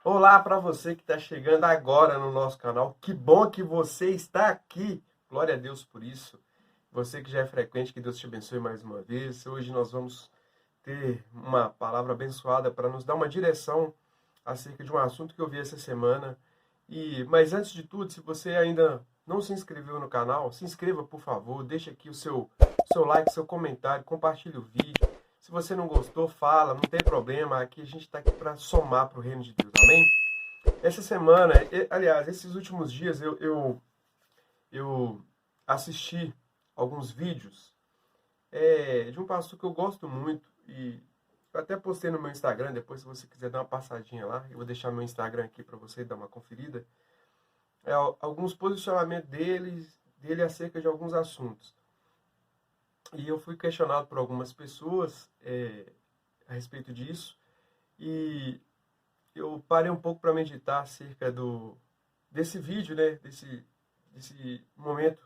Olá para você que está chegando agora no nosso canal. Que bom que você está aqui. Glória a Deus por isso. Você que já é frequente, que Deus te abençoe mais uma vez. Hoje nós vamos ter uma palavra abençoada para nos dar uma direção acerca de um assunto que eu vi essa semana. Mas antes de tudo, se você ainda não se inscreveu no canal, se inscreva, por favor. Deixe aqui o seu like, seu comentário, compartilhe o vídeo. Se você não gostou, fala, não tem problema. Aqui a gente está aqui para somar para o reino de Deus. Amém? Essa semana, aliás, esses últimos dias eu assisti alguns vídeos de um pastor que eu gosto muito e eu até postei no meu Instagram. Depois, se você quiser dar uma passadinha lá, eu vou deixar meu Instagram aqui para você dar uma conferida. Alguns posicionamentos dele acerca de alguns assuntos. E eu fui questionado por algumas pessoas a respeito disso e eu parei um pouco para meditar acerca desse vídeo, né? Desse momento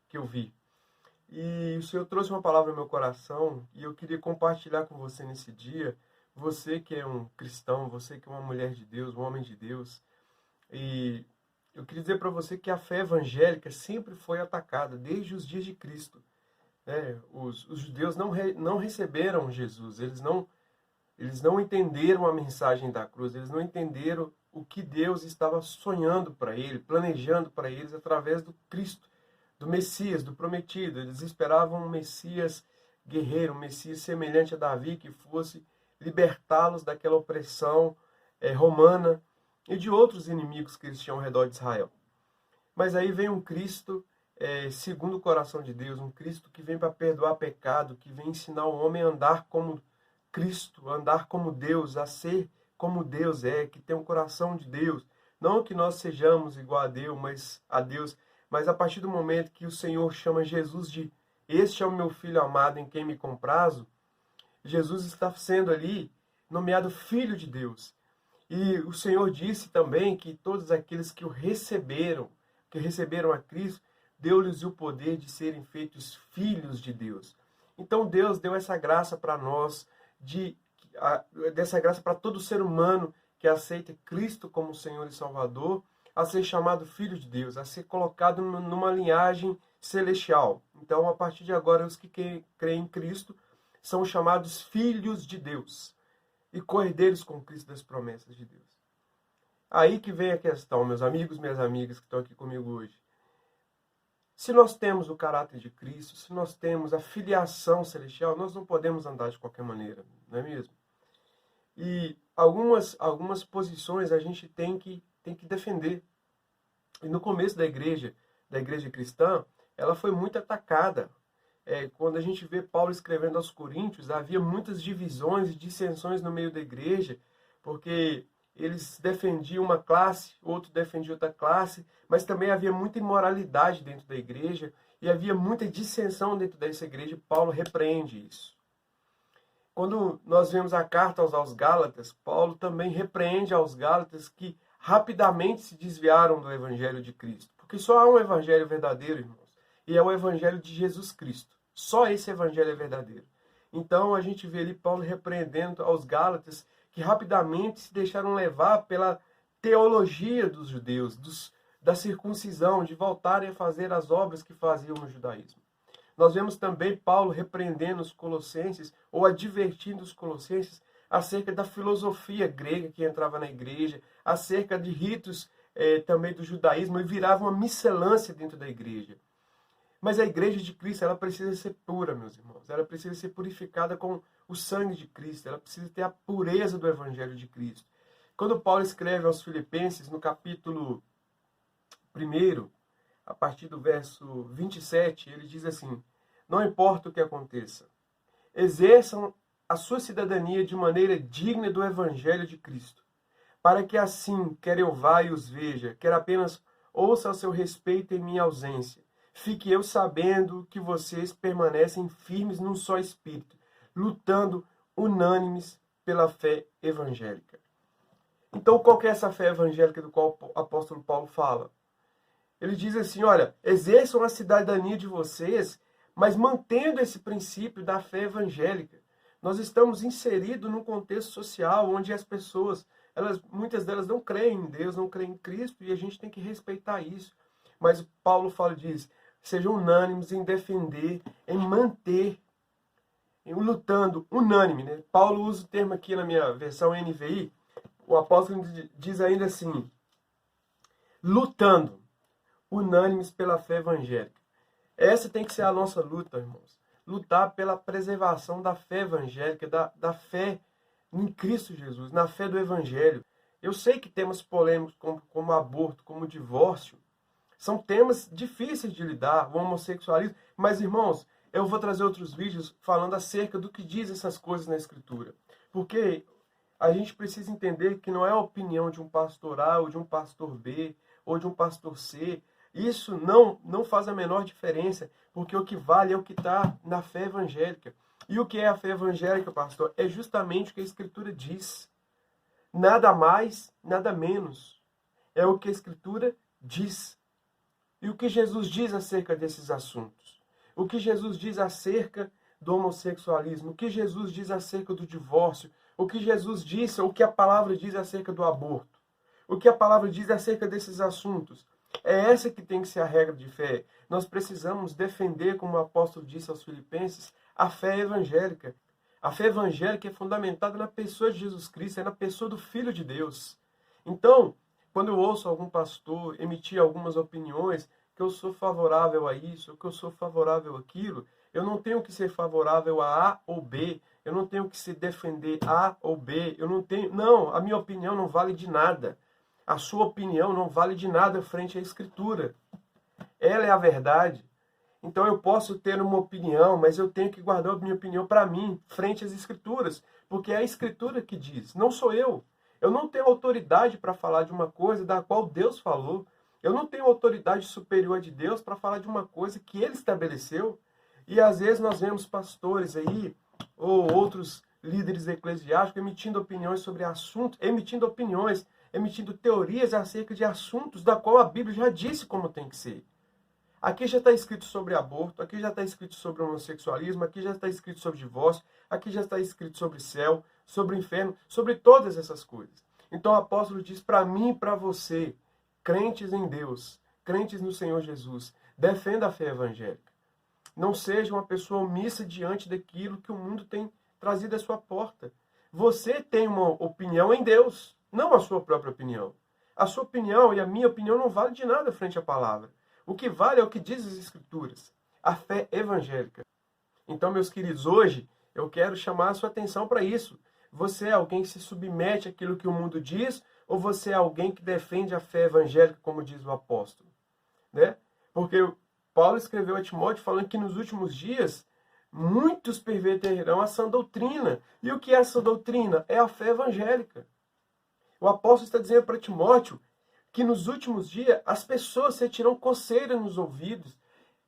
que eu vi. E o Senhor trouxe uma palavra no meu coração e eu queria compartilhar com você nesse dia. Você que é um cristão, você que é uma mulher de Deus, um homem de Deus. E eu queria dizer para você que a fé evangélica sempre foi atacada, desde os dias de Cristo. Né? Os judeus não receberam Jesus, eles não entenderam a mensagem da cruz, eles não entenderam o que Deus estava sonhando para ele, planejando para eles através do Cristo, do Messias, do prometido. Eles esperavam um Messias guerreiro, um Messias semelhante a Davi, que fosse libertá-los daquela opressão romana e de outros inimigos que eles tinham ao redor de Israel. Mas aí vem um Cristo segundo o coração de Deus, um Cristo que vem para perdoar pecado, que vem ensinar o homem a andar como Cristo, andar como Deus, a ser como Deus que tem um coração de Deus. Não que nós sejamos igual a Deus, mas a partir do momento que o Senhor chama Jesus de "Este é o meu filho amado em quem me comprazo", Jesus está sendo ali nomeado Filho de Deus. E o Senhor disse também que todos aqueles que receberam a Cristo, deu-lhes o poder de serem feitos filhos de Deus. Então Deus deu essa graça para nós, dessa graça para todo ser humano que aceita Cristo como Senhor e Salvador, a ser chamado filho de Deus, a ser colocado numa linhagem celestial. Então, a partir de agora, os que creem em Cristo são chamados filhos de Deus e co-herdeiros com Cristo das promessas de Deus. Aí que vem a questão, meus amigos, minhas amigas que estão aqui comigo hoje. Se nós temos o caráter de Cristo, se nós temos a filiação celestial, nós não podemos andar de qualquer maneira, não é mesmo? E algumas posições a gente tem que defender. E no começo da igreja cristã, ela foi muito atacada. Quando a gente vê Paulo escrevendo aos Coríntios, havia muitas divisões e dissensões no meio da igreja, porque eles defendiam uma classe, outro defendia outra classe, mas também havia muita imoralidade dentro da igreja e havia muita dissensão dentro dessa igreja. E Paulo repreende isso. Quando nós vemos a carta aos Gálatas, Paulo também repreende aos Gálatas que rapidamente se desviaram do evangelho de Cristo. Porque só há um evangelho verdadeiro, irmãos, e é o evangelho de Jesus Cristo. Só esse evangelho é verdadeiro. Então a gente vê ali Paulo repreendendo aos Gálatas que rapidamente se deixaram levar pela teologia dos judeus, da circuncisão, de voltarem a fazer as obras que faziam no judaísmo. Nós vemos também Paulo repreendendo os colossenses, ou advertindo os colossenses, acerca da filosofia grega que entrava na igreja, acerca de ritos também do judaísmo, e virava uma miscelância dentro da igreja. Mas a igreja de Cristo, ela precisa ser pura, meus irmãos. Ela precisa ser purificada com o sangue de Cristo. Ela precisa ter a pureza do evangelho de Cristo. Quando Paulo escreve aos Filipenses, no capítulo 1, a partir do verso 27, ele diz assim: "Não importa o que aconteça, exerçam a sua cidadania de maneira digna do evangelho de Cristo, para que assim, quer eu vá e os veja, quer apenas ouça a seu respeito em minha ausência, fique eu sabendo que vocês permanecem firmes num só espírito, lutando unânimes pela fé evangélica." Então, qual que é essa fé evangélica do qual o apóstolo Paulo fala? Ele diz assim, olha, exerçam a cidadania de vocês, mas mantendo esse princípio da fé evangélica. Nós estamos inseridos num contexto social onde as pessoas muitas delas não creem em Deus, não creem em Cristo, e a gente tem que respeitar isso. Mas Paulo diz, sejam unânimes em defender, em manter, em lutando, unânime, né? Paulo usa o termo aqui na minha versão NVI, o apóstolo diz ainda assim, lutando, unânimes pela fé evangélica. Essa tem que ser a nossa luta, irmãos. Lutar pela preservação da fé evangélica, da fé em Cristo Jesus, na fé do Evangelho. Eu sei que temas polêmicos como aborto, como divórcio, são temas difíceis de lidar, o homossexualismo, mas, irmãos, eu vou trazer outros vídeos falando acerca do que diz essas coisas na Escritura. Porque a gente precisa entender que não é a opinião de um pastor A, ou de um pastor B, ou de um pastor C. Isso não faz a menor diferença, porque o que vale é o que está na fé evangélica. E o que é a fé evangélica, pastor? É justamente o que a Escritura diz. Nada mais, nada menos. É o que a Escritura diz. E o que Jesus diz acerca desses assuntos? O que Jesus diz acerca do homossexualismo? O que Jesus diz acerca do divórcio? O que Jesus disse, ou o que a palavra diz acerca do aborto? O que a palavra diz acerca desses assuntos? É essa que tem que ser a regra de fé. Nós precisamos defender, como o apóstolo disse aos Filipenses, a fé evangélica. A fé evangélica é fundamentada na pessoa de Jesus Cristo, é na pessoa do Filho de Deus. Então, quando eu ouço algum pastor emitir algumas opiniões, que eu sou favorável a isso, que eu sou favorável àquilo, eu não tenho que ser favorável a A ou B, eu não tenho que se defender A ou B, não, a minha opinião não vale de nada. A sua opinião não vale de nada frente à Escritura. Ela é a verdade. Então eu posso ter uma opinião, mas eu tenho que guardar a minha opinião para mim, frente às Escrituras. Porque é a Escritura que diz, não sou eu. Eu não tenho autoridade para falar de uma coisa da qual Deus falou. Eu não tenho autoridade superior de Deus para falar de uma coisa que Ele estabeleceu. E às vezes nós vemos pastores aí, ou outros líderes eclesiásticos, emitindo opiniões sobre assuntos, emitindo teorias acerca de assuntos da qual a Bíblia já disse como tem que ser. Aqui já está escrito sobre aborto, aqui já está escrito sobre homossexualismo, aqui já está escrito sobre divórcio, aqui já está escrito sobre céu, sobre o inferno, sobre todas essas coisas. Então o apóstolo diz para mim e para você, crentes em Deus, crentes no Senhor Jesus, defenda a fé evangélica. Não seja uma pessoa omissa diante daquilo que o mundo tem trazido à sua porta. Você tem uma opinião em Deus, não a sua própria opinião. A sua opinião e a minha opinião não vale de nada frente à palavra. O que vale é o que diz as Escrituras, a fé evangélica. Então, meus queridos, hoje eu quero chamar a sua atenção para isso. Você é alguém que se submete àquilo que o mundo diz, ou você é alguém que defende a fé evangélica, como diz o apóstolo? Né? Porque Paulo escreveu a Timóteo falando que nos últimos dias muitos perverterão a sã doutrina. E o que é essa doutrina? É a fé evangélica. O apóstolo está dizendo para Timóteo que nos últimos dias as pessoas sentirão coceira nos ouvidos.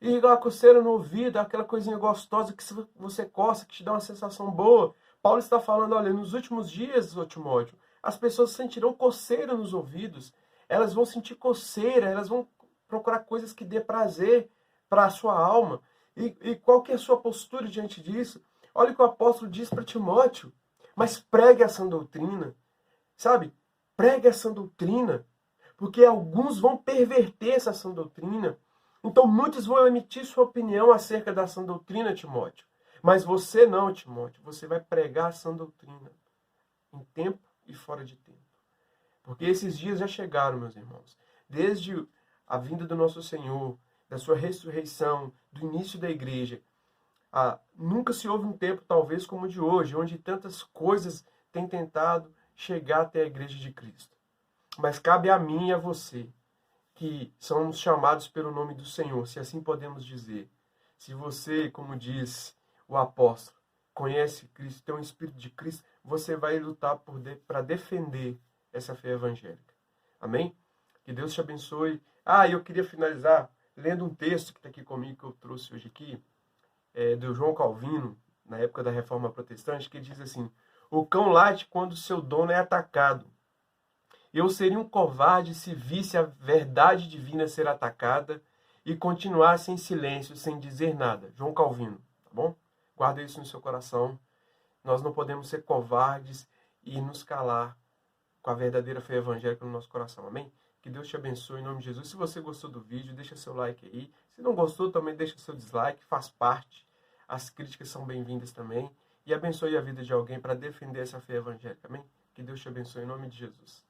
E a coceira no ouvido é aquela coisinha gostosa que você coça, que te dá uma sensação boa. Paulo está falando, olha, nos últimos dias, ô Timóteo, as pessoas sentirão coceira nos ouvidos. Elas vão sentir coceira, elas vão procurar coisas que dê prazer para a sua alma. E qual que é a sua postura diante disso? Olha o que o apóstolo diz para Timóteo. Mas pregue essa doutrina. Sabe? Pregue essa doutrina. Porque alguns vão perverter essa sã doutrina. Então muitos vão emitir sua opinião acerca da sã doutrina, Timóteo. Mas você não, Timóteo. Você vai pregar a sã doutrina. Em tempo e fora de tempo. Porque esses dias já chegaram, meus irmãos. Desde a vinda do nosso Senhor, da sua ressurreição, do início da igreja. Nunca se houve um tempo, talvez, como o de hoje, onde tantas coisas têm tentado chegar até a igreja de Cristo. Mas cabe a mim e a você, que somos chamados pelo nome do Senhor, se assim podemos dizer. Se você, como diz o apóstolo, conhece Cristo, tem um Espírito de Cristo, você vai lutar para defender essa fé evangélica. Amém? Que Deus te abençoe. Eu queria finalizar lendo um texto que está aqui comigo, que eu trouxe hoje aqui, do João Calvino, na época da Reforma Protestante, que diz assim: o cão late quando seu dono é atacado. Eu seria um covarde se visse a verdade divina ser atacada e continuasse em silêncio, sem dizer nada. João Calvino, tá bom? Guarda isso no seu coração. Nós não podemos ser covardes e nos calar com a verdadeira fé evangélica no nosso coração. Amém? Que Deus te abençoe em nome de Jesus. Se você gostou do vídeo, deixa seu like aí. Se não gostou, também deixa seu dislike, faz parte. As críticas são bem-vindas também. E abençoe a vida de alguém para defender essa fé evangélica. Amém? Que Deus te abençoe em nome de Jesus.